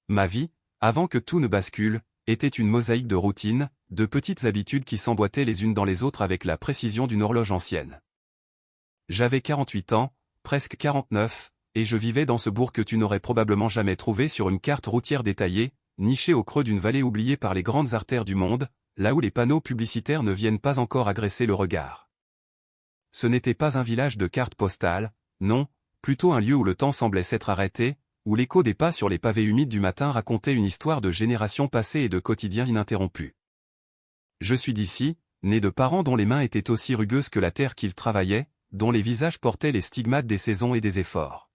Ma vie, avant que tout ne bascule, était une mosaïque de routines, de petites habitudes qui s'emboîtaient les unes dans les autres avec la précision d'une horloge ancienne. J'avais 48 ans, presque 49, et je vivais dans ce bourg que tu n'aurais probablement jamais trouvé sur une carte routière détaillée, niché au creux d'une vallée oubliée par les grandes artères du monde, là où les panneaux publicitaires ne viennent pas encore agresser le regard. Ce n'était pas un village de cartes postales, non, plutôt un lieu où le temps semblait s'être arrêté, où l'écho des pas sur les pavés humides du matin racontait une histoire de générations passées et de quotidiens ininterrompus. Je suis d'ici, né de parents dont les mains étaient aussi rugueuses que la terre qu'ils travaillaient, dont les visages portaient les stigmates des saisons et des efforts.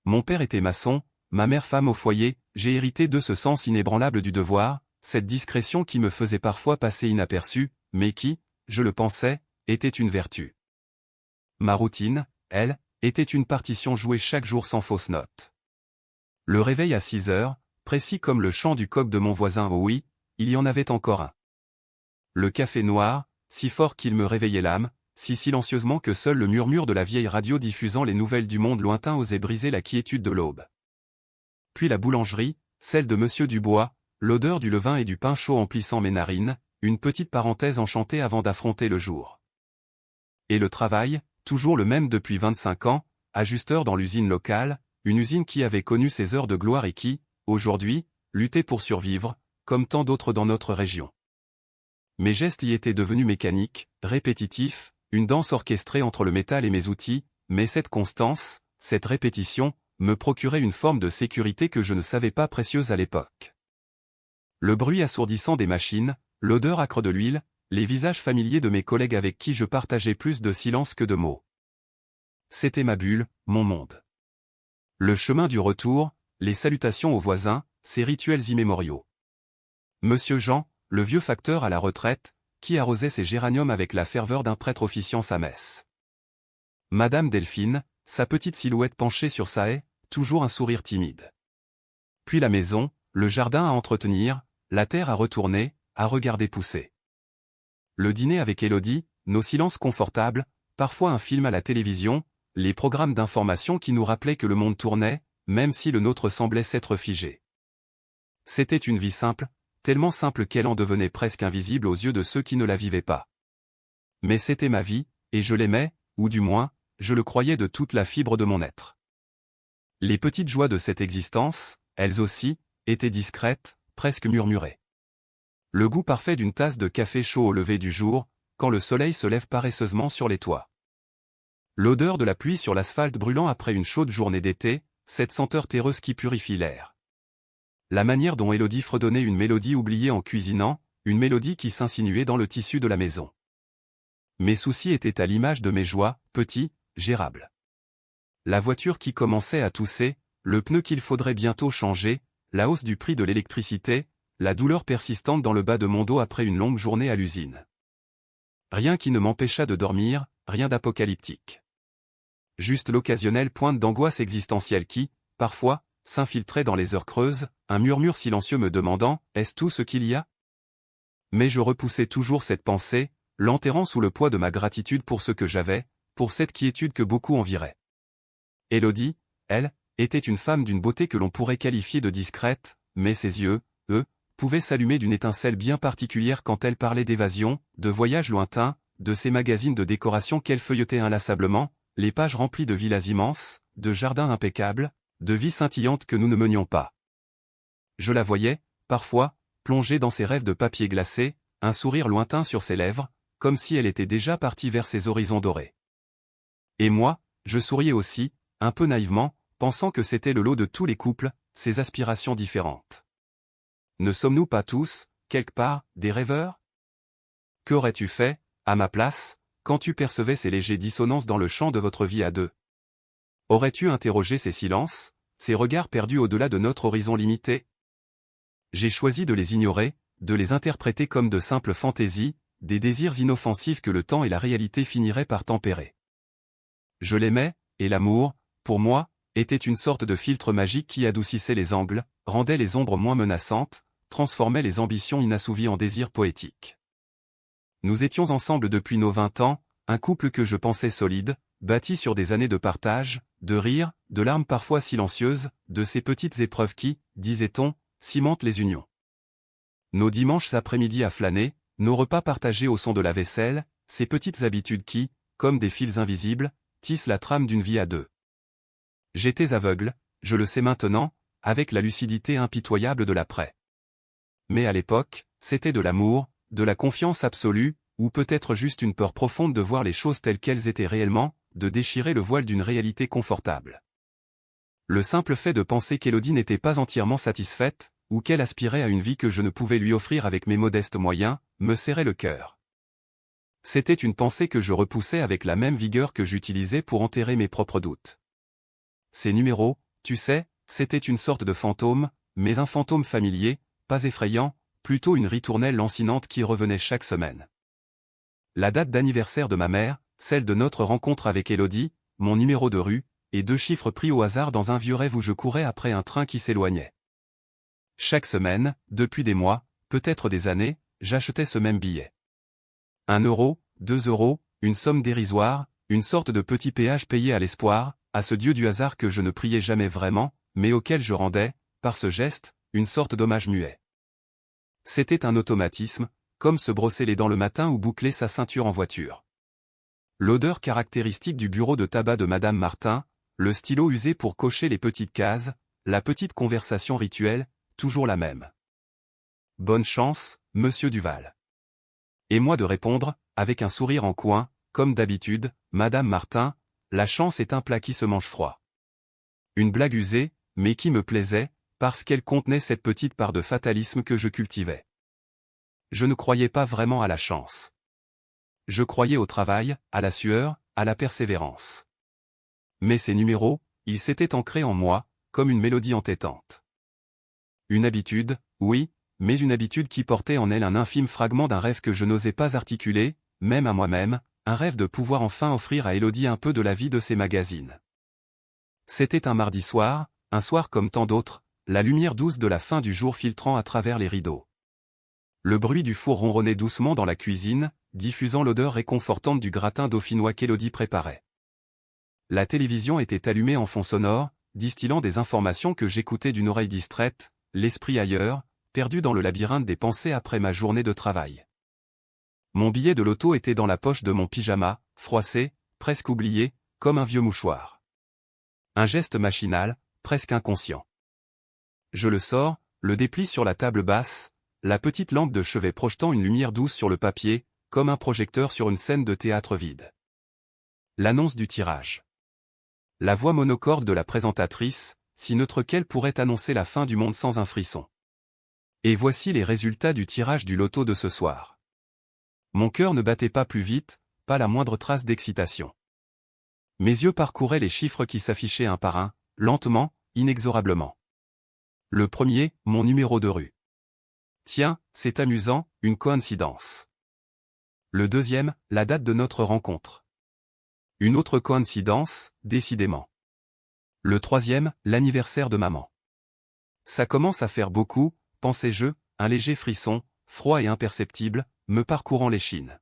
Mon père était maçon, ma mère femme au foyer, j'ai hérité de ce sens inébranlable du devoir, cette discrétion qui me faisait parfois passer inaperçue, mais qui, je le pensais, était une vertu. Ma routine, elle, était une partition jouée chaque jour sans fausse note. Le réveil à 6 heures, précis comme le chant du coq de mon voisin, oh oui, il y en avait encore un. Le café noir, si fort qu'il me réveillait l'âme, si silencieusement que seul le murmure de la vieille radio diffusant les nouvelles du monde lointain osait briser la quiétude de l'aube. Puis la boulangerie, celle de Monsieur Dubois, l'odeur du levain et du pain chaud emplissant mes narines, une petite parenthèse enchantée avant d'affronter le jour. Et le travail, toujours le même depuis 25 ans, ajusteur dans l'usine locale, une usine qui avait connu ses heures de gloire et qui, aujourd'hui, luttait pour survivre, comme tant d'autres dans notre région. Mes gestes y étaient devenus mécaniques, répétitifs, une danse orchestrée entre le métal et mes outils, mais cette constance, cette répétition, me procurait une forme de sécurité que je ne savais pas précieuse à l'époque. Le bruit assourdissant des machines, l'odeur âcre de l'huile, les visages familiers de mes collègues avec qui je partageais plus de silence que de mots. C'était ma bulle, mon monde. Le chemin du retour, les salutations aux voisins, ces rituels immémoriaux. Monsieur Jean, le vieux facteur à la retraite, qui arrosait ses géraniums avec la ferveur d'un prêtre officiant sa messe. Madame Delphine, sa petite silhouette penchée sur sa haie, toujours un sourire timide. Puis la maison, le jardin à entretenir, la terre à retourner, à regarder pousser. Le dîner avec Élodie, nos silences confortables, parfois un film à la télévision, les programmes d'information qui nous rappelaient que le monde tournait, même si le nôtre semblait s'être figé. C'était une vie simple, tellement simple qu'elle en devenait presque invisible aux yeux de ceux qui ne la vivaient pas. Mais c'était ma vie, et je l'aimais, ou du moins, je le croyais de toute la fibre de mon être. Les petites joies de cette existence, elles aussi, étaient discrètes, presque murmurées. Le goût parfait d'une tasse de café chaud au lever du jour, quand le soleil se lève paresseusement sur les toits. L'odeur de la pluie sur l'asphalte brûlant après une chaude journée d'été, cette senteur terreuse qui purifie l'air. La manière dont Élodie fredonnait une mélodie oubliée en cuisinant, une mélodie qui s'insinuait dans le tissu de la maison. Mes soucis étaient à l'image de mes joies, petits, gérables. La voiture qui commençait à tousser, le pneu qu'il faudrait bientôt changer, la hausse du prix de l'électricité, la douleur persistante dans le bas de mon dos après une longue journée à l'usine. Rien qui ne m'empêcha de dormir, rien d'apocalyptique. Juste l'occasionnelle pointe d'angoisse existentielle qui, parfois, s'infiltrait dans les heures creuses, un murmure silencieux me demandant « Est-ce tout ce qu'il y a ?» Mais je repoussais toujours cette pensée, l'enterrant sous le poids de ma gratitude pour ce que j'avais, pour cette quiétude que beaucoup enviraient. Élodie, elle, était une femme d'une beauté que l'on pourrait qualifier de discrète, mais ses yeux, eux, pouvaient s'allumer d'une étincelle bien particulière quand elle parlait d'évasion, de voyages lointains, de ces magazines de décoration qu'elle feuilletait inlassablement, les pages remplies de villas immenses, de jardins impeccables, de vies scintillantes que nous ne menions pas. Je la voyais, parfois, plongée dans ses rêves de papier glacé, un sourire lointain sur ses lèvres, comme si elle était déjà partie vers ces horizons dorés. Et moi, je souriais aussi, un peu naïvement, pensant que c'était le lot de tous les couples, ces aspirations différentes. Ne sommes-nous pas tous, quelque part, des rêveurs? Qu'aurais-tu fait, à ma place, quand tu percevais ces légères dissonances dans le chant de votre vie à deux? Aurais-tu interrogé ces silences, ces regards perdus au-delà de notre horizon limité? J'ai choisi de les ignorer, de les interpréter comme de simples fantaisies, des désirs inoffensifs que le temps et la réalité finiraient par tempérer. Je l'aimais, et l'amour, pour moi, était une sorte de filtre magique qui adoucissait les angles, rendait les ombres moins menaçantes, transformait les ambitions inassouvies en désirs poétiques. Nous étions ensemble depuis nos 20 ans, un couple que je pensais solide, bâti sur des années de partage, de rires, de larmes parfois silencieuses, de ces petites épreuves qui, disait-on, cimentent les unions. Nos dimanches après-midi à flâner, nos repas partagés au son de la vaisselle, ces petites habitudes qui, comme des fils invisibles, tissent la trame d'une vie à deux. J'étais aveugle, je le sais maintenant, avec la lucidité impitoyable de l'après. Mais à l'époque, c'était de l'amour, de la confiance absolue, ou peut-être juste une peur profonde de voir les choses telles qu'elles étaient réellement, de déchirer le voile d'une réalité confortable. Le simple fait de penser qu'Élodie n'était pas entièrement satisfaite, ou qu'elle aspirait à une vie que je ne pouvais lui offrir avec mes modestes moyens, me serrait le cœur. C'était une pensée que je repoussais avec la même vigueur que j'utilisais pour enterrer mes propres doutes. Ces numéros, tu sais, c'était une sorte de fantôme, mais un fantôme familier, pas effrayant, plutôt une ritournelle lancinante qui revenait chaque semaine. La date d'anniversaire de ma mère, celle de notre rencontre avec Élodie, mon numéro de rue, et 2 chiffres pris au hasard dans un vieux rêve où je courais après un train qui s'éloignait. Chaque semaine, depuis des mois, peut-être des années, j'achetais ce même billet. 1 euro, 2 euros, une somme dérisoire, une sorte de petit péage payé à l'espoir, à ce dieu du hasard que je ne priais jamais vraiment, mais auquel je rendais, par ce geste, une sorte d'hommage muet. C'était un automatisme, comme se brosser les dents le matin ou boucler sa ceinture en voiture. L'odeur caractéristique du bureau de tabac de Madame Martin, le stylo usé pour cocher les petites cases, la petite conversation rituelle, toujours la même. Bonne chance, Monsieur Duval. Et moi de répondre, avec un sourire en coin, comme d'habitude, Madame Martin, la chance est un plat qui se mange froid. Une blague usée, mais qui me plaisait, parce qu'elle contenait cette petite part de fatalisme que je cultivais. Je ne croyais pas vraiment à la chance. Je croyais au travail, à la sueur, à la persévérance. Mais ces numéros, ils s'étaient ancrés en moi, comme une mélodie entêtante. Une habitude, oui, mais une habitude qui portait en elle un infime fragment d'un rêve que je n'osais pas articuler, même à moi-même, un rêve de pouvoir enfin offrir à Élodie un peu de la vie de ses magazines. C'était un mardi soir, un soir comme tant d'autres, la lumière douce de la fin du jour filtrant à travers les rideaux. Le bruit du four ronronnait doucement dans la cuisine, diffusant l'odeur réconfortante du gratin dauphinois qu'Élodie préparait. La télévision était allumée en fond sonore, distillant des informations que j'écoutais d'une oreille distraite, l'esprit ailleurs, perdu dans le labyrinthe des pensées après ma journée de travail. Mon billet de loto était dans la poche de mon pyjama, froissé, presque oublié, comme un vieux mouchoir. Un geste machinal, presque inconscient. Je le sors, le déplie sur la table basse, la petite lampe de chevet projetant une lumière douce sur le papier, comme un projecteur sur une scène de théâtre vide. L'annonce du tirage. La voix monocorde de la présentatrice, si neutre qu'elle pourrait annoncer la fin du monde sans un frisson. Et voici les résultats du tirage du loto de ce soir. Mon cœur ne battait pas plus vite, pas la moindre trace d'excitation. Mes yeux parcouraient les chiffres qui s'affichaient un par un, lentement, inexorablement. Le premier, mon numéro de rue. Tiens, c'est amusant, une coïncidence. Le deuxième, la date de notre rencontre. Une autre coïncidence, décidément. Le troisième, l'anniversaire de maman. Ça commence à faire beaucoup, pensais-je, un léger frisson, froid et imperceptible, me parcourant l'échine.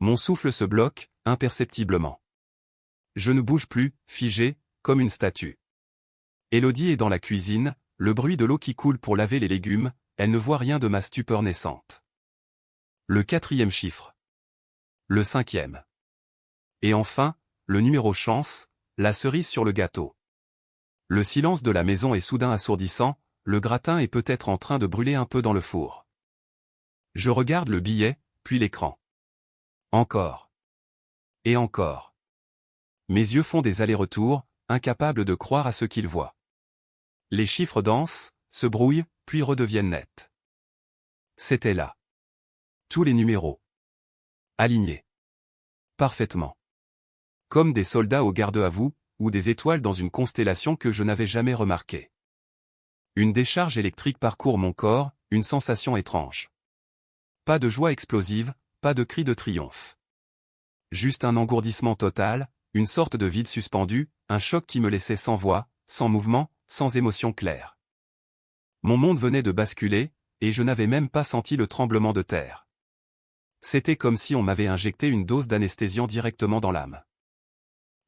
Mon souffle se bloque, imperceptiblement. Je ne bouge plus, figé, comme une statue. Élodie est dans la cuisine, le bruit de l'eau qui coule pour laver les légumes, elle ne voit rien de ma stupeur naissante. Le quatrième chiffre. Le cinquième. Et enfin, le numéro chance, la cerise sur le gâteau. Le silence de la maison est soudain assourdissant, le gratin est peut-être en train de brûler un peu dans le four. Je regarde le billet, puis l'écran. Encore. Et encore. Mes yeux font des allers-retours, incapables de croire à ce qu'ils voient. Les chiffres dansent, se brouillent, puis redeviennent nets. C'était là. Tous les numéros. Alignés. Parfaitement. Comme des soldats au garde à vous, ou des étoiles dans une constellation que je n'avais jamais remarquée. Une décharge électrique parcourt mon corps, une sensation étrange. Pas de joie explosive, pas de cri de triomphe. Juste un engourdissement total, une sorte de vide suspendu, un choc qui me laissait sans voix, sans mouvement, sans émotion claire. Mon monde venait de basculer, et je n'avais même pas senti le tremblement de terre. C'était comme si on m'avait injecté une dose d'anesthésiant directement dans l'âme.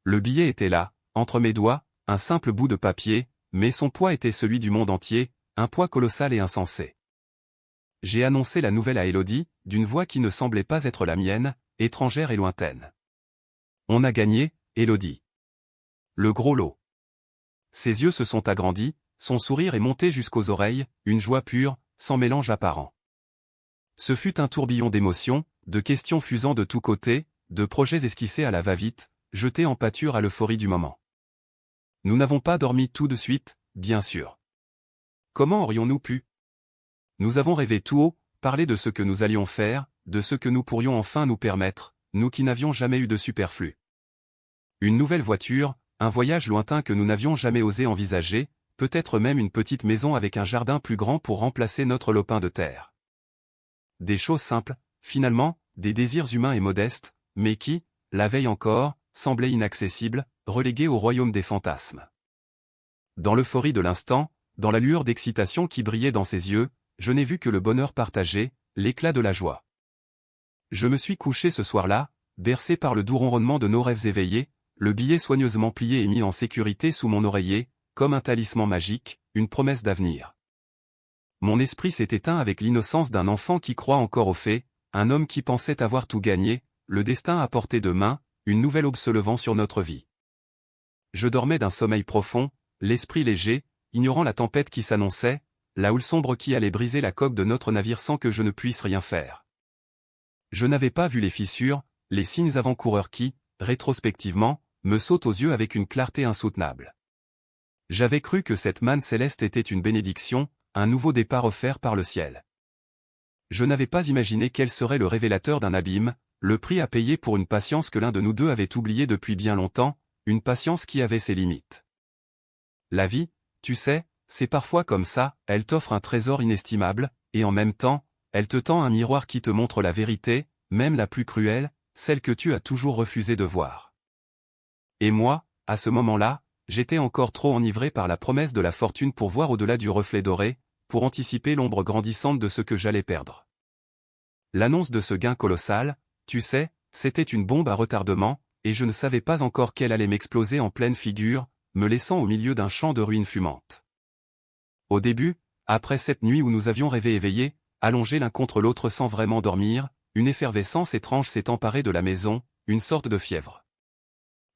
Le billet était là, entre mes doigts, un simple bout de papier, mais son poids était celui du monde entier, un poids colossal et insensé. J'ai annoncé la nouvelle à Élodie, d'une voix qui ne semblait pas être la mienne, étrangère et lointaine. On a gagné, Élodie. Le gros lot. Ses yeux se sont agrandis, son sourire est monté jusqu'aux oreilles, une joie pure, sans mélange apparent. Ce fut un tourbillon d'émotions, de questions fusant de tous côtés, de projets esquissés à la va-vite, jetés en pâture à l'euphorie du moment. Nous n'avons pas dormi tout de suite, bien sûr. Comment aurions-nous pu? Nous avons rêvé tout haut, parlé de ce que nous allions faire, de ce que nous pourrions enfin nous permettre, nous qui n'avions jamais eu de superflu. Une nouvelle voiture, un voyage lointain que nous n'avions jamais osé envisager, peut-être même une petite maison avec un jardin plus grand pour remplacer notre lopin de terre. Des choses simples, finalement, des désirs humains et modestes, mais qui, la veille encore, semblaient inaccessibles, relégués au royaume des fantasmes. Dans l'euphorie de l'instant, dans la lueur d'excitation qui brillait dans ses yeux, je n'ai vu que le bonheur partagé, l'éclat de la joie. Je me suis couché ce soir-là, bercé par le doux ronronnement de nos rêves éveillés, le billet soigneusement plié et mis en sécurité sous mon oreiller, comme un talisman magique, une promesse d'avenir. Mon esprit s'est éteint avec l'innocence d'un enfant qui croit encore aux fées, un homme qui pensait avoir tout gagné, le destin à portée de main, une nouvelle aube se levant sur notre vie. Je dormais d'un sommeil profond, l'esprit léger, ignorant la tempête qui s'annonçait, la houle sombre qui allait briser la coque de notre navire sans que je ne puisse rien faire. Je n'avais pas vu les fissures, les signes avant-coureurs qui, rétrospectivement, me sautent aux yeux avec une clarté insoutenable. J'avais cru que cette manne céleste était une bénédiction, un nouveau départ offert par le ciel. Je n'avais pas imaginé quel serait le révélateur d'un abîme, le prix à payer pour une patience que l'un de nous deux avait oubliée depuis bien longtemps, une patience qui avait ses limites. La vie, tu sais, c'est parfois comme ça, elle t'offre un trésor inestimable, et en même temps, elle te tend un miroir qui te montre la vérité, même la plus cruelle, celle que tu as toujours refusé de voir. Et moi, à ce moment-là, j'étais encore trop enivré par la promesse de la fortune pour voir au-delà du reflet doré, pour anticiper l'ombre grandissante de ce que j'allais perdre. L'annonce de ce gain colossal, tu sais, c'était une bombe à retardement, et je ne savais pas encore qu'elle allait m'exploser en pleine figure, me laissant au milieu d'un champ de ruines fumantes. Au début, après cette nuit où nous avions rêvé éveillés, allongés l'un contre l'autre sans vraiment dormir, une effervescence étrange s'est emparée de la maison, une sorte de fièvre.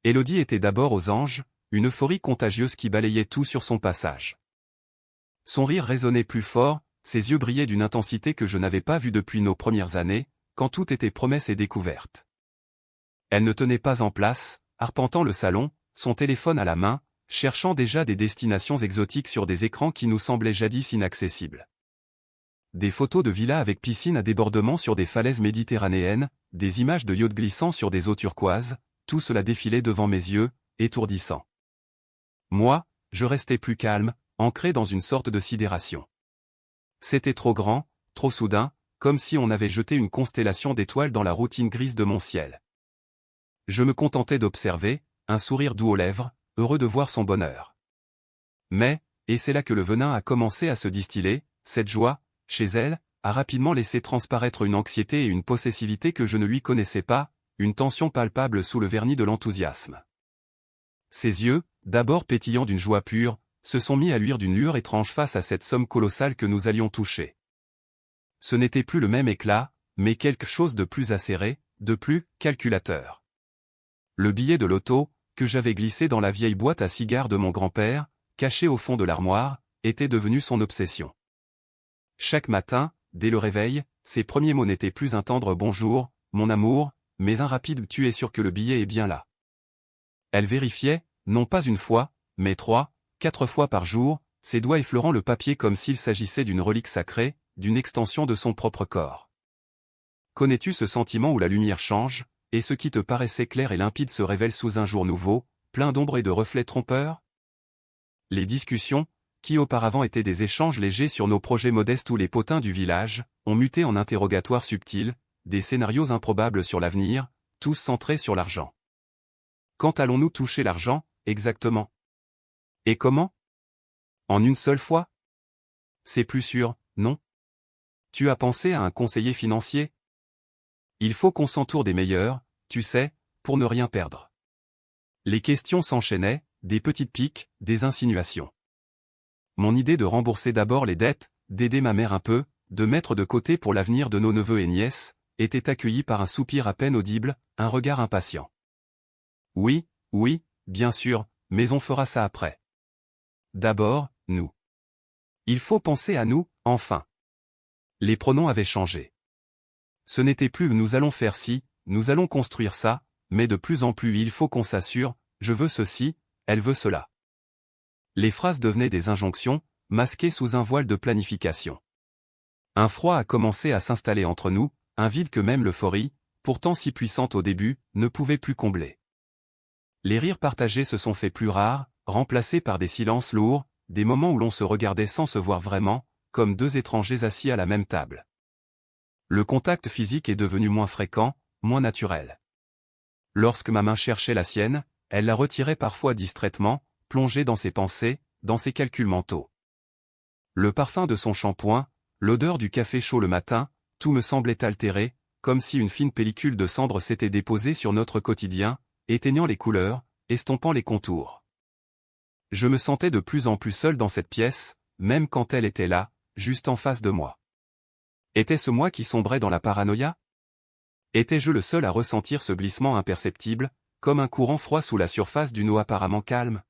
Élodie était d'abord aux anges, une euphorie contagieuse qui balayait tout sur son passage. Son rire résonnait plus fort, ses yeux brillaient d'une intensité que je n'avais pas vue depuis nos premières années, quand tout était promesse et découverte. Elle ne tenait pas en place, arpentant le salon, son téléphone à la main, cherchant déjà des destinations exotiques sur des écrans qui nous semblaient jadis inaccessibles. Des photos de villas avec piscine à débordement sur des falaises méditerranéennes, des images de yachts glissant sur des eaux turquoises, tout cela défilait devant mes yeux, étourdissant. Moi, je restais plus calme, ancré dans une sorte de sidération. C'était trop grand, trop soudain, comme si on avait jeté une constellation d'étoiles dans la routine grise de mon ciel. Je me contentais d'observer, un sourire doux aux lèvres, heureux de voir son bonheur. Mais, et c'est là que le venin a commencé à se distiller, cette joie, chez elle, a rapidement laissé transparaître une anxiété et une possessivité que je ne lui connaissais pas, une tension palpable sous le vernis de l'enthousiasme. Ses yeux, d'abord pétillants d'une joie pure, se sont mis à luire d'une lueur étrange face à cette somme colossale que nous allions toucher. Ce n'était plus le même éclat, mais quelque chose de plus acéré, de plus calculateur. Le billet de loto, que j'avais glissé dans la vieille boîte à cigares de mon grand-père, caché au fond de l'armoire, était devenu son obsession. Chaque matin, dès le réveil, ses premiers mots n'étaient plus un tendre bonjour, mon amour, mais un rapide tu es sûr que le billet est bien là. Elle vérifiait, non pas une fois, mais 3, 4 fois par jour, ses doigts effleurant le papier comme s'il s'agissait d'une relique sacrée, d'une extension de son propre corps. Connais-tu ce sentiment où la lumière change, et ce qui te paraissait clair et limpide se révèle sous un jour nouveau, plein d'ombre et de reflets trompeurs? Les discussions, qui auparavant étaient des échanges légers sur nos projets modestes ou les potins du village, ont muté en interrogatoires subtils, des scénarios improbables sur l'avenir, tous centrés sur l'argent. Quand allons-nous toucher l'argent, exactement? Et comment? En une seule fois? C'est plus sûr, non? Tu as pensé à un conseiller financier? Il faut qu'on s'entoure des meilleurs, tu sais, pour ne rien perdre. Les questions s'enchaînaient, des petites piques, des insinuations. Mon idée de rembourser d'abord les dettes, d'aider ma mère un peu, de mettre de côté pour l'avenir de nos neveux et nièces, était accueillie par un soupir à peine audible, un regard impatient. Oui, oui, bien sûr, mais on fera ça après. D'abord, nous. Il faut penser à nous, enfin. Les pronoms avaient changé. Ce n'était plus « nous allons faire ci, nous allons construire ça », mais de plus en plus « il faut qu'on s'assure, je veux ceci, elle veut cela ». Les phrases devenaient des injonctions, masquées sous un voile de planification. Un froid a commencé à s'installer entre nous, un vide que même l'euphorie, pourtant si puissante au début, ne pouvait plus combler. Les rires partagés se sont faits plus rares, remplacés par des silences lourds, des moments où l'on se regardait sans se voir vraiment, comme deux étrangers assis à la même table. Le contact physique est devenu moins fréquent, moins naturel. Lorsque ma main cherchait la sienne, elle la retirait parfois distraitement, plongée dans ses pensées, dans ses calculs mentaux. Le parfum de son shampoing, l'odeur du café chaud le matin, tout me semblait altéré, comme si une fine pellicule de cendre s'était déposée sur notre quotidien, éteignant les couleurs, estompant les contours. Je me sentais de plus en plus seul dans cette pièce, même quand elle était là, juste en face de moi. Était-ce moi qui sombrais dans la paranoïa? Étais-je le seul à ressentir ce glissement imperceptible, comme un courant froid sous la surface d'une eau apparemment calme?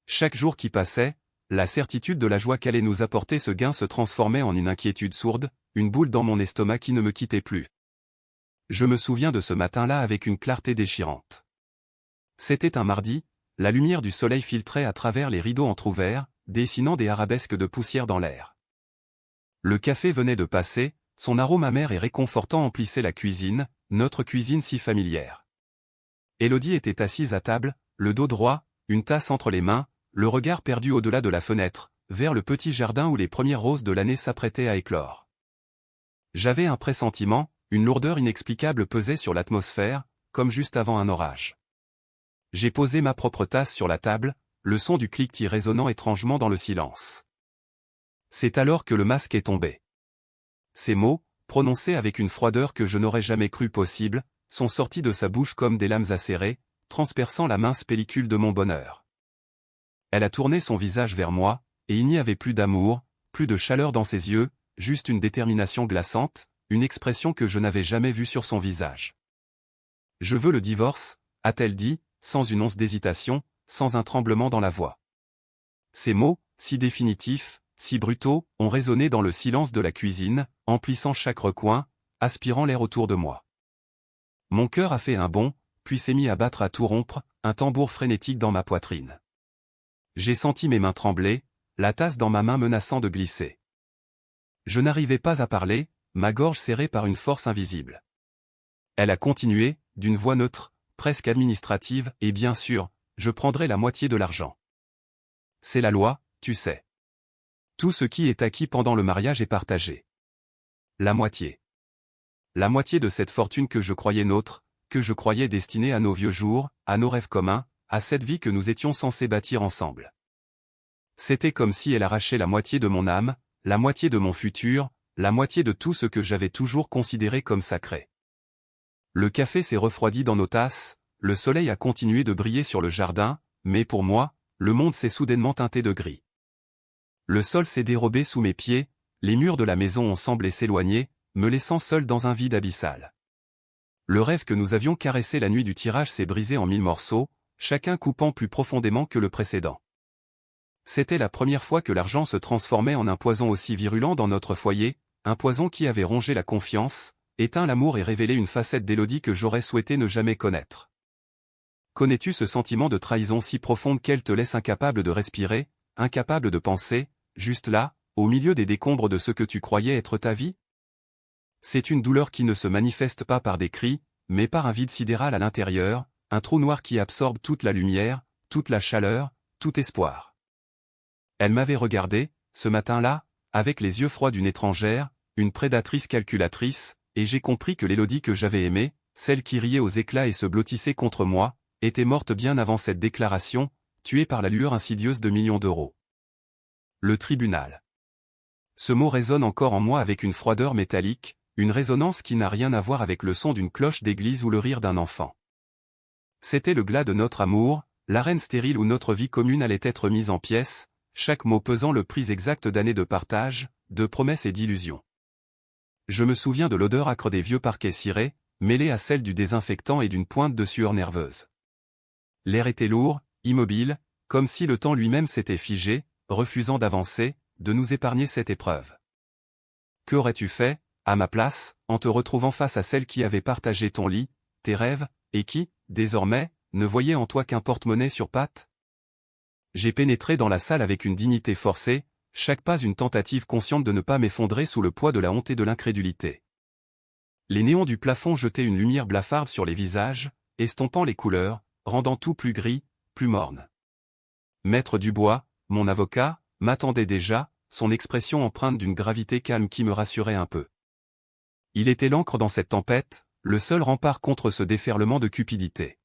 Chaque jour qui passait, la certitude de la joie qu'allait nous apporter ce gain se transformait en une inquiétude sourde, une boule dans mon estomac qui ne me quittait plus. Je me souviens de ce matin-là avec une clarté déchirante. C'était un mardi, la lumière du soleil filtrait à travers les rideaux entr'ouverts, dessinant des arabesques de poussière dans l'air. Le café venait de passer, son arôme amer et réconfortant emplissait la cuisine, notre cuisine si familière. Élodie était assise à table, le dos droit, une tasse entre les mains, le regard perdu au-delà de la fenêtre, vers le petit jardin où les premières roses de l'année s'apprêtaient à éclore. J'avais un pressentiment, une lourdeur inexplicable pesait sur l'atmosphère, comme juste avant un orage. J'ai posé ma propre tasse sur la table, le son du cliquetis résonnant étrangement dans le silence. C'est alors que le masque est tombé. Ces mots, prononcés avec une froideur que je n'aurais jamais cru possible, sont sortis de sa bouche comme des lames acérées, transperçant la mince pellicule de mon bonheur. Elle a tourné son visage vers moi, et il n'y avait plus d'amour, plus de chaleur dans ses yeux, juste une détermination glaçante, une expression que je n'avais jamais vue sur son visage. « Je veux le divorce », a-t-elle dit, sans une once d'hésitation, sans un tremblement dans la voix. Ces mots, si définitifs, si brutaux, ont résonné dans le silence de la cuisine, emplissant chaque recoin, aspirant l'air autour de moi. Mon cœur a fait un bond, puis s'est mis à battre à tout rompre, un tambour frénétique dans ma poitrine. J'ai senti mes mains trembler, la tasse dans ma main menaçant de glisser. Je n'arrivais pas à parler, ma gorge serrée par une force invisible. Elle a continué, d'une voix neutre, presque administrative, et bien sûr, je prendrai la moitié de l'argent. C'est la loi, tu sais. Tout ce qui est acquis pendant le mariage est partagé. La moitié. La moitié de cette fortune que je croyais nôtre, que je croyais destinée à nos vieux jours, à nos rêves communs, à cette vie que nous étions censés bâtir ensemble. C'était comme si elle arrachait la moitié de mon âme, la moitié de mon futur, la moitié de tout ce que j'avais toujours considéré comme sacré. Le café s'est refroidi dans nos tasses, le soleil a continué de briller sur le jardin, mais pour moi, le monde s'est soudainement teinté de gris. Le sol s'est dérobé sous mes pieds, les murs de la maison ont semblé s'éloigner, me laissant seul dans un vide abyssal. Le rêve que nous avions caressé la nuit du tirage s'est brisé en 1000 morceaux, chacun coupant plus profondément que le précédent. C'était la première fois que l'argent se transformait en un poison aussi virulent dans notre foyer, un poison qui avait rongé la confiance, éteint l'amour et révélé une facette d'Élodie que j'aurais souhaité ne jamais connaître. Connais-tu ce sentiment de trahison si profonde qu'elle te laisse incapable de respirer, incapable de penser, juste là, au milieu des décombres de ce que tu croyais être ta vie? C'est une douleur qui ne se manifeste pas par des cris, mais par un vide sidéral à l'intérieur, un trou noir qui absorbe toute la lumière, toute la chaleur, tout espoir. Elle m'avait regardé, ce matin-là, avec les yeux froids d'une étrangère, une prédatrice calculatrice, et j'ai compris que l'Élodie que j'avais aimée, celle qui riait aux éclats et se blottissait contre moi, était morte bien avant cette déclaration, tuée par la lueur insidieuse de millions d'euros. Le tribunal. Ce mot résonne encore en moi avec une froideur métallique, une résonance qui n'a rien à voir avec le son d'une cloche d'église ou le rire d'un enfant. C'était le glas de notre amour, l'arène stérile où notre vie commune allait être mise en pièces, chaque mot pesant le prix exact d'années de partage, de promesses et d'illusions. Je me souviens de l'odeur âcre des vieux parquets cirés, mêlée à celle du désinfectant et d'une pointe de sueur nerveuse. L'air était lourd, immobile, comme si le temps lui-même s'était figé, refusant d'avancer, de nous épargner cette épreuve. Qu'aurais-tu fait, à ma place, en te retrouvant face à celle qui avait partagé ton lit, tes rêves, et qui, désormais, ne voyait en toi qu'un porte-monnaie sur pattes? J'ai pénétré dans la salle avec une dignité forcée, chaque pas une tentative consciente de ne pas m'effondrer sous le poids de la honte et de l'incrédulité. Les néons du plafond jetaient une lumière blafarde sur les visages, estompant les couleurs, rendant tout plus gris, plus morne. Maître Dubois, mon avocat, m'attendait déjà, son expression empreinte d'une gravité calme qui me rassurait un peu. Il était l'encre dans cette tempête, le seul rempart contre ce déferlement de cupidité.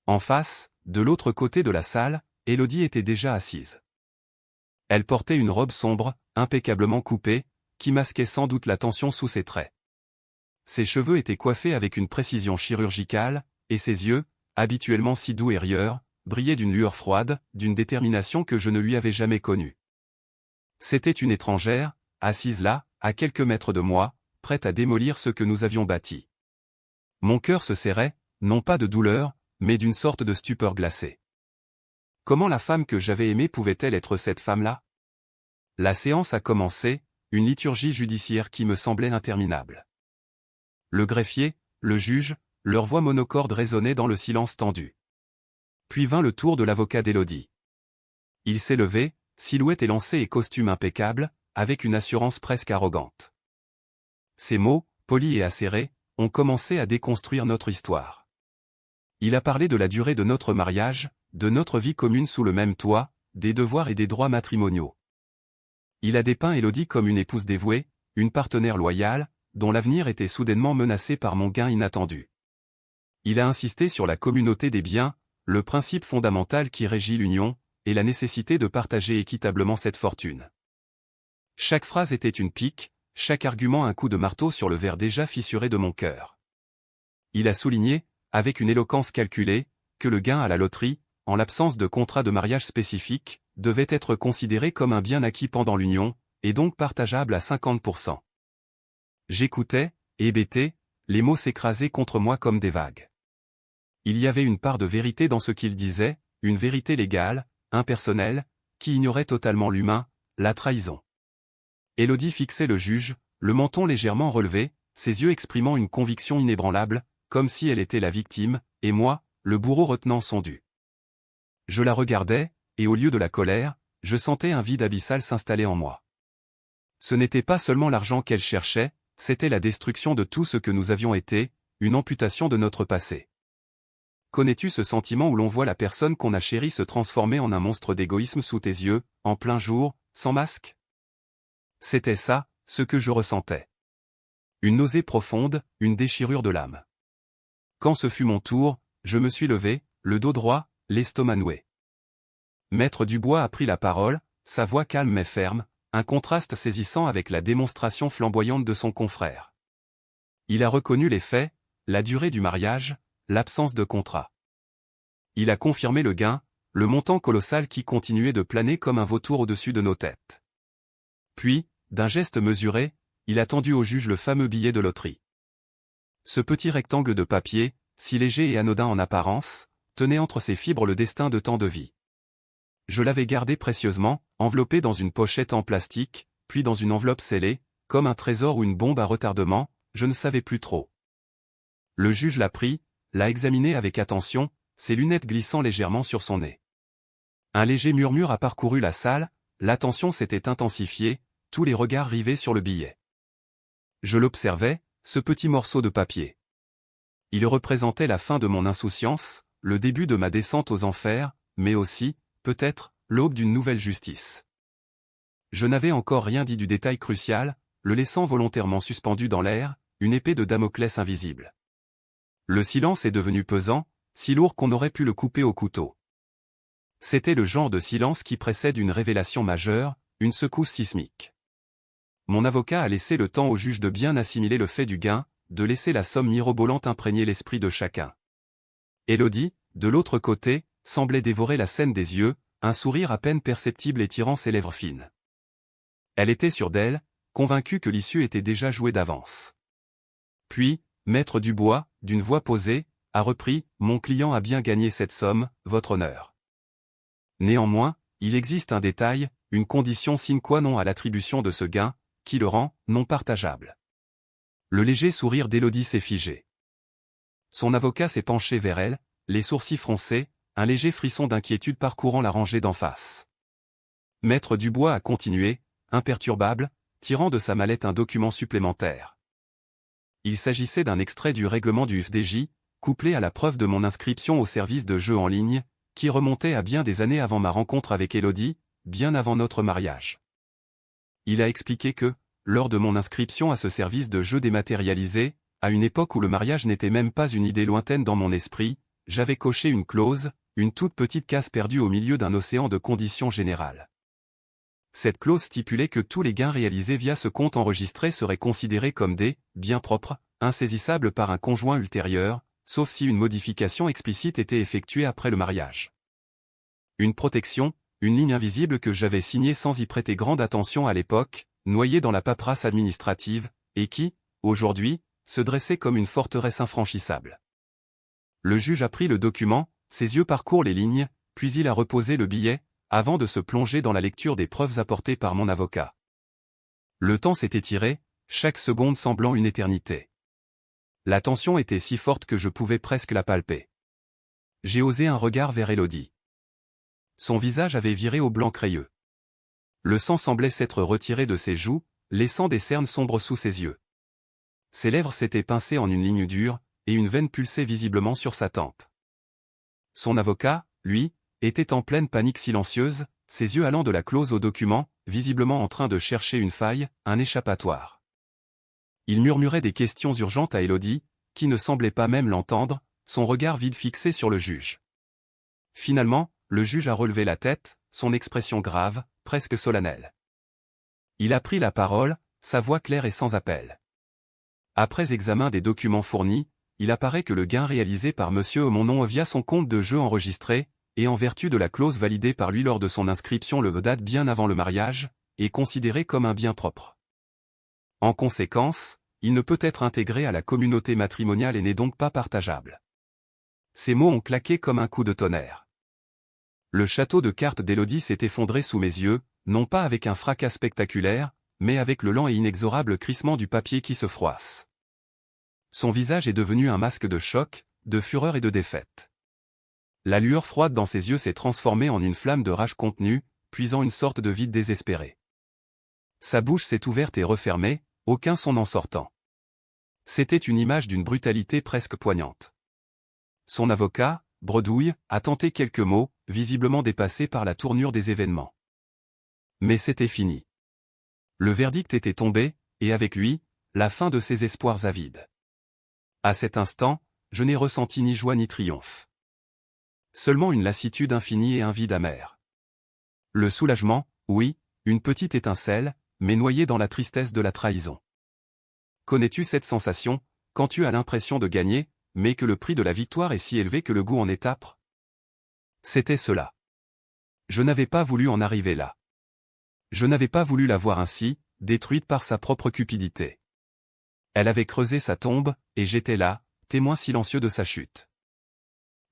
En face, de l'autre côté de la salle, Élodie était déjà assise. Elle portait une robe sombre, impeccablement coupée, qui masquait sans doute la tension sous ses traits. Ses cheveux étaient coiffés avec une précision chirurgicale, et ses yeux, habituellement si doux et rieurs, brillaient d'une lueur froide, d'une détermination que je ne lui avais jamais connue. C'était une étrangère, assise là, à quelques mètres de moi, prête à démolir ce que nous avions bâti. Mon cœur se serrait, non pas de douleur, mais d'une sorte de stupeur glacée. Comment la femme que j'avais aimée pouvait-elle être cette femme-là? La séance a commencé, une liturgie judiciaire qui me semblait interminable. Le greffier, le juge, leur voix monocorde résonnait dans le silence tendu. Puis vint le tour de l'avocat d'Élodie. Il s'est levé, silhouette élancée et costume impeccable, avec une assurance presque arrogante. Ces mots, polis et acérés, ont commencé à déconstruire notre histoire. Il a parlé de la durée de notre mariage, de notre vie commune sous le même toit, des devoirs et des droits matrimoniaux. Il a dépeint Élodie comme une épouse dévouée, une partenaire loyale, dont l'avenir était soudainement menacé par mon gain inattendu. Il a insisté sur la communauté des biens, le principe fondamental qui régit l'union, et la nécessité de partager équitablement cette fortune. Chaque phrase était une pique, chaque argument un coup de marteau sur le verre déjà fissuré de mon cœur. Il a souligné, avec une éloquence calculée, que le gain à la loterie, en l'absence de contrat de mariage spécifique, devait être considéré comme un bien acquis pendant l'union, et donc partageable à 50%. J'écoutais, hébété, les mots s'écrasaient contre moi comme des vagues. Il y avait une part de vérité dans ce qu'il disait, une vérité légale, impersonnelle, qui ignorait totalement l'humain, la trahison. Élodie fixait le juge, le menton légèrement relevé, ses yeux exprimant une conviction inébranlable, comme si elle était la victime, et moi, le bourreau retenant son dû. Je la regardais, et au lieu de la colère, je sentais un vide abyssal s'installer en moi. Ce n'était pas seulement l'argent qu'elle cherchait, c'était la destruction de tout ce que nous avions été, une amputation de notre passé. Connais-tu ce sentiment où l'on voit la personne qu'on a chérie se transformer en un monstre d'égoïsme sous tes yeux, en plein jour, sans masque? C'était ça, ce que je ressentais. Une nausée profonde, une déchirure de l'âme. Quand ce fut mon tour, je me suis levé, le dos droit, l'estomac noué. Maître Dubois a pris la parole, sa voix calme mais ferme, un contraste saisissant avec la démonstration flamboyante de son confrère. Il a reconnu les faits, la durée du mariage, l'absence de contrat. Il a confirmé le gain, le montant colossal qui continuait de planer comme un vautour au-dessus de nos têtes. Puis, d'un geste mesuré, il a tendu au juge le fameux billet de loterie. Ce petit rectangle de papier, si léger et anodin en apparence, tenait entre ses fibres le destin de tant de vies. Je l'avais gardé précieusement, enveloppé dans une pochette en plastique, puis dans une enveloppe scellée, comme un trésor ou une bombe à retardement, je ne savais plus trop. Le juge l'a pris, l'a examiné avec attention, ses lunettes glissant légèrement sur son nez. Un léger murmure a parcouru la salle, l'attention s'était intensifiée, tous les regards rivés sur le billet. Je l'observais, ce petit morceau de papier. Il représentait la fin de mon insouciance, le début de ma descente aux enfers, mais aussi, peut-être, l'aube d'une nouvelle justice. Je n'avais encore rien dit du détail crucial, le laissant volontairement suspendu dans l'air, une épée de Damoclès invisible. Le silence est devenu pesant, si lourd qu'on aurait pu le couper au couteau. C'était le genre de silence qui précède une révélation majeure, une secousse sismique. Mon avocat a laissé le temps au juge de bien assimiler le fait du gain, de laisser la somme mirobolante imprégner l'esprit de chacun. Élodie, de l'autre côté, semblait dévorer la scène des yeux, un sourire à peine perceptible étirant ses lèvres fines. Elle était sûre d'elle, convaincue que l'issue était déjà jouée d'avance. Puis, maître Dubois, d'une voix posée, a repris « Mon client a bien gagné cette somme, votre honneur. Néanmoins, il existe un détail, une condition sine qua non à l'attribution de ce gain, qui le rend non partageable. » Le léger sourire d'Élodie s'est figé. Son avocat s'est penché vers elle, les sourcils froncés, un léger frisson d'inquiétude parcourant la rangée d'en face. Maître Dubois a continué, imperturbable, tirant de sa mallette un document supplémentaire. Il s'agissait d'un extrait du règlement du FDJ, couplé à la preuve de mon inscription au service de jeux en ligne, qui remontait à bien des années avant ma rencontre avec Élodie, bien avant notre mariage. Il a expliqué que, lors de mon inscription à ce service de jeux dématérialisé, à une époque où le mariage n'était même pas une idée lointaine dans mon esprit, j'avais coché une clause, une toute petite case perdue au milieu d'un océan de conditions générales. Cette clause stipulait que tous les gains réalisés via ce compte enregistré seraient considérés comme des biens propres, insaisissables par un conjoint ultérieur, sauf si une modification explicite était effectuée après le mariage. Une protection, une ligne invisible que j'avais signée sans y prêter grande attention à l'époque, noyée dans la paperasse administrative, et qui, aujourd'hui, se dressait comme une forteresse infranchissable. Le juge a pris le document, ses yeux parcourent les lignes, puis il a reposé le billet, avant de se plonger dans la lecture des preuves apportées par mon avocat. Le temps s'est étiré, chaque seconde semblant une éternité. La tension était si forte que je pouvais presque la palper. J'ai osé un regard vers Élodie. Son visage avait viré au blanc crayeux. Le sang semblait s'être retiré de ses joues, laissant des cernes sombres sous ses yeux. Ses lèvres s'étaient pincées en une ligne dure, et une veine pulsait visiblement sur sa tempe. Son avocat, lui, était en pleine panique silencieuse, ses yeux allant de la clause au document, visiblement en train de chercher une faille, un échappatoire. Il murmurait des questions urgentes à Élodie, qui ne semblait pas même l'entendre, son regard vide fixé sur le juge. Finalement, le juge a relevé la tête, son expression grave, presque solennelle. Il a pris la parole, sa voix claire et sans appel. Après examen des documents fournis, il apparaît que le gain réalisé par monsieur au mon nom via son compte de jeu enregistré, et en vertu de la clause validée par lui lors de son inscription le date bien avant le mariage, est considéré comme un bien propre. En conséquence, il ne peut être intégré à la communauté matrimoniale et n'est donc pas partageable. Ces mots ont claqué comme un coup de tonnerre. Le château de cartes d'Élodie s'est effondré sous mes yeux, non pas avec un fracas spectaculaire, mais avec le lent et inexorable crissement du papier qui se froisse. Son visage est devenu un masque de choc, de fureur et de défaite. La lueur froide dans ses yeux s'est transformée en une flamme de rage contenue, puisant une sorte de vide désespéré. Sa bouche s'est ouverte et refermée, aucun son en sortant. C'était une image d'une brutalité presque poignante. Son avocat, Bredouille, a tenté quelques mots, visiblement dépassé par la tournure des événements. Mais c'était fini. Le verdict était tombé, et avec lui, la fin de ses espoirs avides. À cet instant, je n'ai ressenti ni joie ni triomphe. Seulement une lassitude infinie et un vide amer. Le soulagement, oui, une petite étincelle, mais noyée dans la tristesse de la trahison. Connais-tu cette sensation, quand tu as l'impression de gagner, mais que le prix de la victoire est si élevé que le goût en est âpre? C'était cela. Je n'avais pas voulu en arriver là. Je n'avais pas voulu la voir ainsi, détruite par sa propre cupidité. Elle avait creusé sa tombe, et j'étais là, témoin silencieux de sa chute.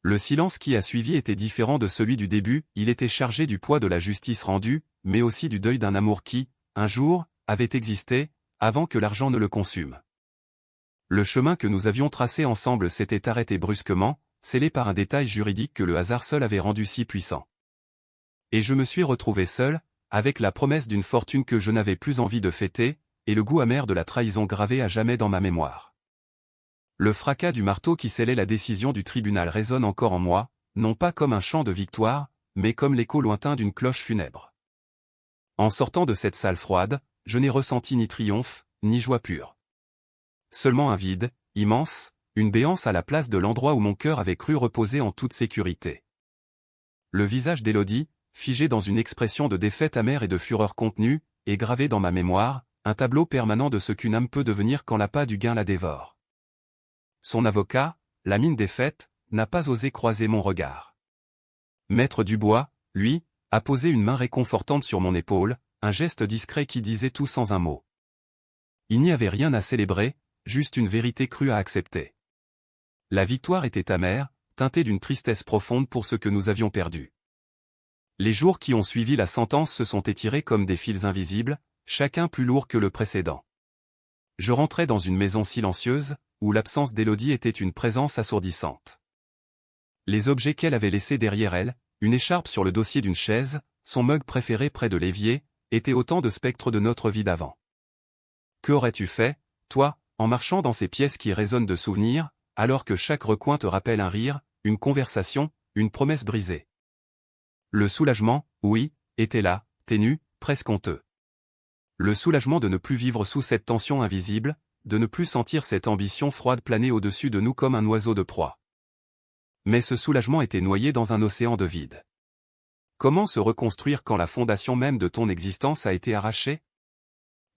Le silence qui a suivi était différent de celui du début, il était chargé du poids de la justice rendue, mais aussi du deuil d'un amour qui, un jour, avait existé, avant que l'argent ne le consume. Le chemin que nous avions tracé ensemble s'était arrêté brusquement, scellé par un détail juridique que le hasard seul avait rendu si puissant. Et je me suis retrouvé seul, avec la promesse d'une fortune que je n'avais plus envie de fêter, et le goût amer de la trahison gravé à jamais dans ma mémoire. Le fracas du marteau qui scellait la décision du tribunal résonne encore en moi, non pas comme un chant de victoire, mais comme l'écho lointain d'une cloche funèbre. En sortant de cette salle froide, je n'ai ressenti ni triomphe, ni joie pure. Seulement un vide, immense, une béance à la place de l'endroit où mon cœur avait cru reposer en toute sécurité. Le visage d'Élodie, figé dans une expression de défaite amère et de fureur contenue, est gravé dans ma mémoire, un tableau permanent de ce qu'une âme peut devenir quand l'appât du gain la dévore. Son avocat, la mine défaite, n'a pas osé croiser mon regard. Maître Dubois, lui, a posé une main réconfortante sur mon épaule, un geste discret qui disait tout sans un mot. Il n'y avait rien à célébrer, juste une vérité crue à accepter. La victoire était amère, teintée d'une tristesse profonde pour ce que nous avions perdu. Les jours qui ont suivi la sentence se sont étirés comme des fils invisibles, chacun plus lourd que le précédent. Je rentrais dans une maison silencieuse, où l'absence d'Élodie était une présence assourdissante. Les objets qu'elle avait laissés derrière elle, une écharpe sur le dossier d'une chaise, son mug préféré près de l'évier, étaient autant de spectres de notre vie d'avant. Que aurais-tu fait, toi, en marchant dans ces pièces qui résonnent de souvenirs, alors que chaque recoin te rappelle un rire, une conversation, une promesse brisée? Le soulagement, oui, était là, ténu, presque honteux. Le soulagement de ne plus vivre sous cette tension invisible, de ne plus sentir cette ambition froide planer au-dessus de nous comme un oiseau de proie. Mais ce soulagement était noyé dans un océan de vide. Comment se reconstruire quand la fondation même de ton existence a été arrachée?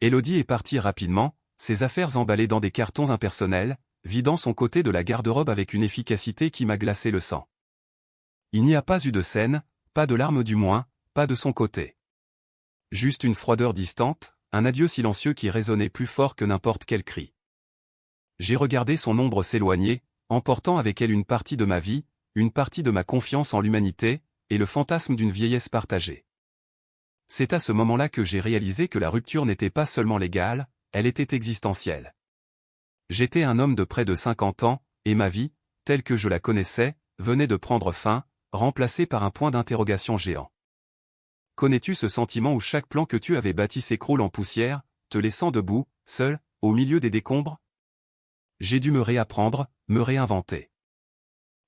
Élodie est partie rapidement, ses affaires emballées dans des cartons impersonnels, vidant son côté de la garde-robe avec une efficacité qui m'a glacé le sang. Il n'y a pas eu de scène, pas de larmes du moins, pas de son côté. Juste une froideur distante, un adieu silencieux qui résonnait plus fort que n'importe quel cri. J'ai regardé son ombre s'éloigner, emportant avec elle une partie de ma vie, une partie de ma confiance en l'humanité, et le fantasme d'une vieillesse partagée. C'est à ce moment-là que j'ai réalisé que la rupture n'était pas seulement légale, elle était existentielle. J'étais un homme de près de 50 ans, et ma vie, telle que je la connaissais, venait de prendre fin, remplacée par un point d'interrogation géant. Connais-tu ce sentiment où chaque plan que tu avais bâti s'écroule en poussière, te laissant debout, seul, au milieu des décombres? J'ai dû me réapprendre, me réinventer.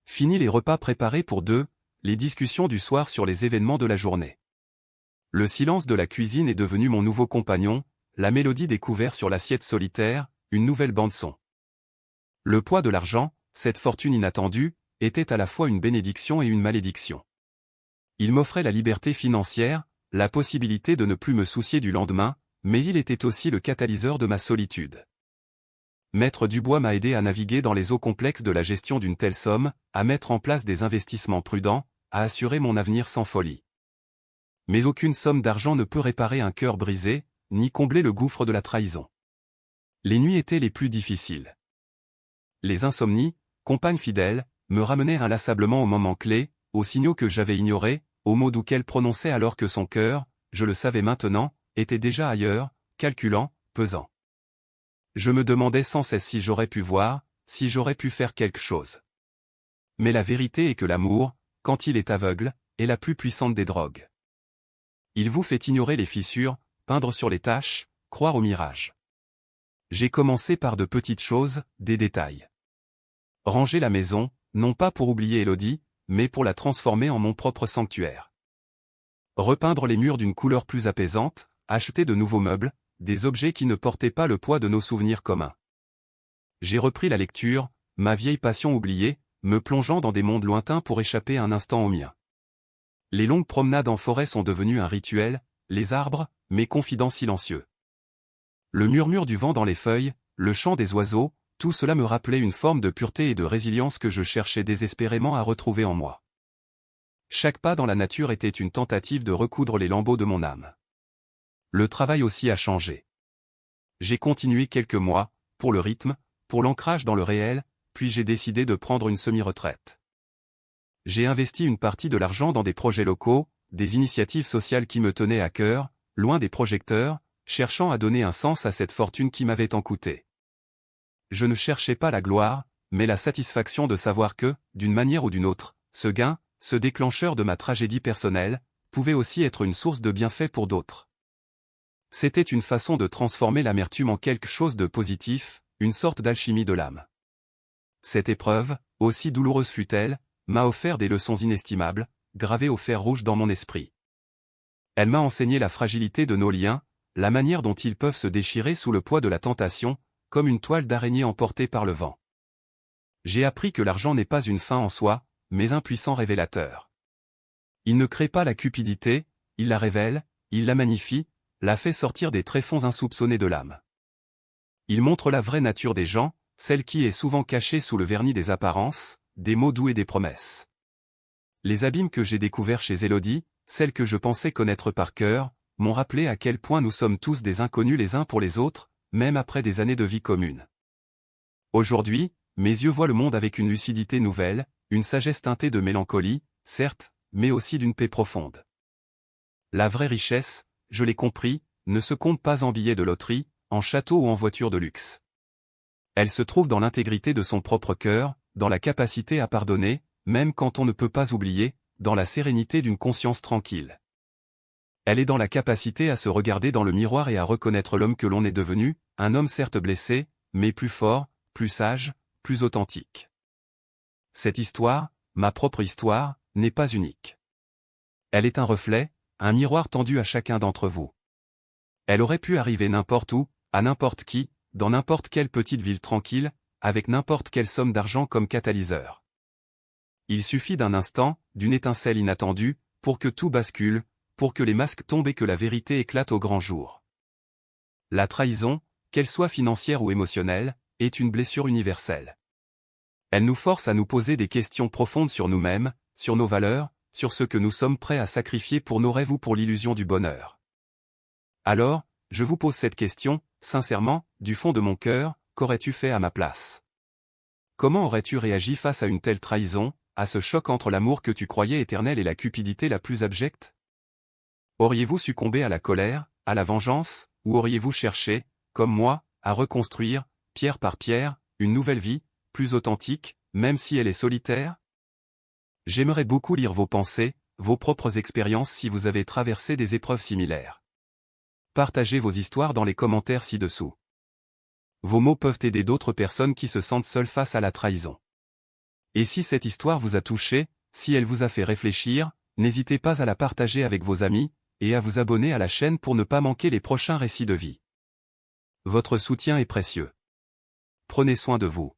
Fini les repas préparés pour deux, les discussions du soir sur les événements de la journée. Le silence de la cuisine est devenu mon nouveau compagnon, la mélodie des couverts sur l'assiette solitaire, une nouvelle bande-son. Le poids de l'argent, cette fortune inattendue, était à la fois une bénédiction et une malédiction. Il m'offrait la liberté financière, la possibilité de ne plus me soucier du lendemain, mais il était aussi le catalyseur de ma solitude. Maître Dubois m'a aidé à naviguer dans les eaux complexes de la gestion d'une telle somme, à mettre en place des investissements prudents, à assurer mon avenir sans folie. Mais aucune somme d'argent ne peut réparer un cœur brisé, ni combler le gouffre de la trahison. Les nuits étaient les plus difficiles. Les insomnies, compagnes fidèles, me ramenaient inlassablement aux moments clés, aux signaux que j'avais ignorés, aux mots doux qu'elle prononçait alors que son cœur, je le savais maintenant, était déjà ailleurs, calculant, pesant. Je me demandais sans cesse si j'aurais pu voir, si j'aurais pu faire quelque chose. Mais la vérité est que l'amour, quand il est aveugle, est la plus puissante des drogues. Il vous fait ignorer les fissures, peindre sur les taches, croire au mirage. J'ai commencé par de petites choses, des détails. Ranger la maison, non pas pour oublier Élodie, mais pour la transformer en mon propre sanctuaire. Repeindre les murs d'une couleur plus apaisante, acheter de nouveaux meubles, des objets qui ne portaient pas le poids de nos souvenirs communs. J'ai repris la lecture, ma vieille passion oubliée, me plongeant dans des mondes lointains pour échapper un instant au mien. Les longues promenades en forêt sont devenues un rituel, les arbres, mes confidents silencieux. Le murmure du vent dans les feuilles, le chant des oiseaux, tout cela me rappelait une forme de pureté et de résilience que je cherchais désespérément à retrouver en moi. Chaque pas dans la nature était une tentative de recoudre les lambeaux de mon âme. Le travail aussi a changé. J'ai continué quelques mois, pour le rythme, pour l'ancrage dans le réel, puis j'ai décidé de prendre une semi-retraite. J'ai investi une partie de l'argent dans des projets locaux, des initiatives sociales qui me tenaient à cœur, loin des projecteurs, cherchant à donner un sens à cette fortune qui m'avait tant coûté. Je ne cherchais pas la gloire, mais la satisfaction de savoir que, d'une manière ou d'une autre, ce gain, ce déclencheur de ma tragédie personnelle, pouvait aussi être une source de bienfaits pour d'autres. C'était une façon de transformer l'amertume en quelque chose de positif, une sorte d'alchimie de l'âme. Cette épreuve, aussi douloureuse fut-elle, m'a offert des leçons inestimables, gravées au fer rouge dans mon esprit. Elle m'a enseigné la fragilité de nos liens, la manière dont ils peuvent se déchirer sous le poids de la tentation, comme une toile d'araignée emportée par le vent. J'ai appris que l'argent n'est pas une fin en soi, mais un puissant révélateur. Il ne crée pas la cupidité, il la révèle, il la magnifie, la fait sortir des tréfonds insoupçonnés de l'âme. Il montre la vraie nature des gens, celle qui est souvent cachée sous le vernis des apparences, des mots doux et des promesses. les abîmes que j'ai découverts chez Élodie, celles que je pensais connaître par cœur, m'ont rappelé à quel point nous sommes tous des inconnus les uns pour les autres, même après des années de vie commune. Aujourd'hui, mes yeux voient le monde avec une lucidité nouvelle, une sagesse teintée de mélancolie, certes, mais aussi d'une paix profonde. La vraie richesse, je l'ai compris, ne se compte pas en billets de loterie, en château ou en voiture de luxe. Elle se trouve dans l'intégrité de son propre cœur, dans la capacité à pardonner, même quand on ne peut pas oublier, dans la sérénité d'une conscience tranquille. Elle est dans la capacité à se regarder dans le miroir et à reconnaître l'homme que l'on est devenu, un homme certes blessé, mais plus fort, plus sage, plus authentique. Cette histoire, ma propre histoire, n'est pas unique. Elle est un reflet, un miroir tendu à chacun d'entre vous. Elle aurait pu arriver n'importe où, à n'importe qui, dans n'importe quelle petite ville tranquille, avec n'importe quelle somme d'argent comme catalyseur. Il suffit d'un instant, d'une étincelle inattendue, pour que tout bascule, pour que les masques tombent et que la vérité éclate au grand jour. La trahison, qu'elle soit financière ou émotionnelle, est une blessure universelle. Elle nous force à nous poser des questions profondes sur nous-mêmes, sur nos valeurs, sur ce que nous sommes prêts à sacrifier pour nos rêves ou pour l'illusion du bonheur. Alors, je vous pose cette question, sincèrement, du fond de mon cœur, qu'aurais-tu fait à ma place? Comment aurais-tu réagi face à une telle trahison, à ce choc entre l'amour que tu croyais éternel et la cupidité la plus abjecte? Auriez-vous succombé à la colère, à la vengeance, ou auriez-vous cherché, comme moi, à reconstruire, pierre par pierre, une nouvelle vie, plus authentique, même si elle est solitaire? J'aimerais beaucoup lire vos pensées, vos propres expériences si vous avez traversé des épreuves similaires. Partagez vos histoires dans les commentaires ci-dessous. Vos mots peuvent aider d'autres personnes qui se sentent seules face à la trahison. Et si cette histoire vous a touché, si elle vous a fait réfléchir, n'hésitez pas à la partager avec vos amis, et à vous abonner à la chaîne pour ne pas manquer les prochains récits de vie. Votre soutien est précieux. Prenez soin de vous.